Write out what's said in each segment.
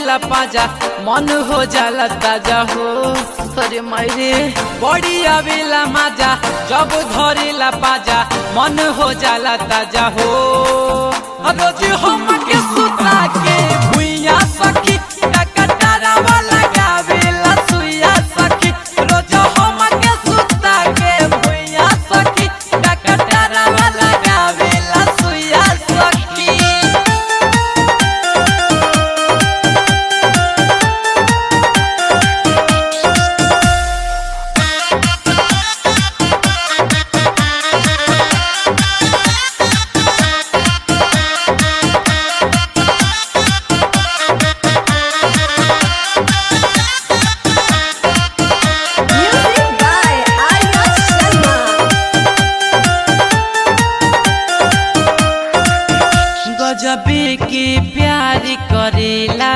धरेला पाजा मन हो जाला ताजा हो। अरे मायरे बड़ी आवेला माजा जब धरेला पाजा मन हो जाला ताजा हो। रोज हम के सुता के भुइया सखी टकटरा वाला गावेला सुइया सखी। रोज हम के सुता के भुइया सखी टकटरा वाला गावेला सुइया सखी। गजबे के प्यार करेला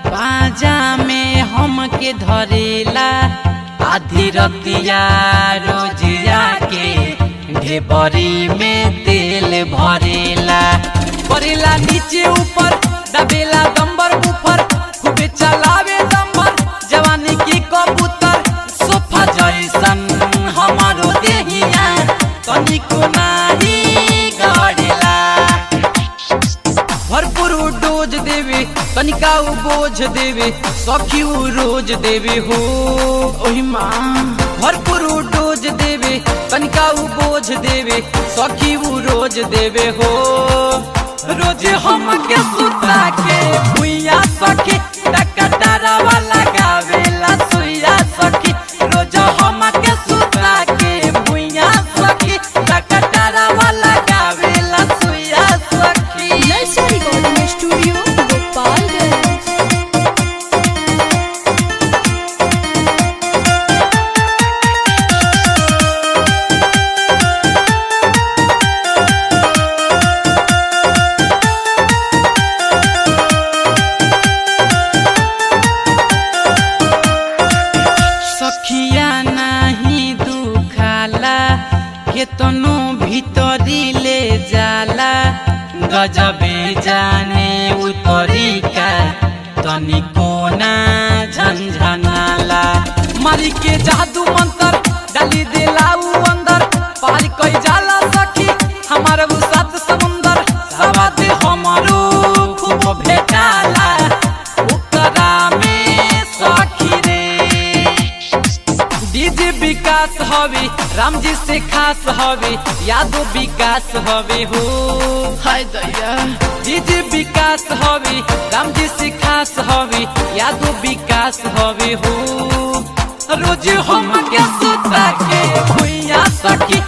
बाजा में हमके धरेला। आधी रतिया रोज आके ढेबरी में तेल भरेला। परेला नीचे ऊपर दबेला दम्बर ऊपर खूबे चलावे दम्बर जवानी की कबूतर। सोफा जैसन हमारो देहिया तनिको नाही गड़ेला। भरपूर डोज देवे तनिका बोझ देवे सखी रोज देवे हो। ओही माँ भरपूर डोज देवे तनिका बोझ देवे सखी रोज देवे हो। रोज हम के सुता के भुइया सखी टकटरा वाला गावेला सुइया सखी। रोज हम के सुता के भुइया सखी टकटरा वाला गावेला सुइया सखी। स्टूडियो गोपालगंज। सखिया नहीं दुखाला केतनो भीतरी ले जाला। गजबे जाने उतरी का तनिको ना झंझनाला। मारी के जादू मंतर डाली देलाऊ अंदर पार कई जाला सखी हमारा वो सात समुंदर। सवाद हमारो खूब भेटाला उतरा में सखी रे। डीजे विकास हवे राम जी से खास हवे यादो विकास हवे हो। हाय दया डीजे विकास हवे राम जी से खास हवे यादो विकास हवे हो। रोज हम के सुता के भुइया सखी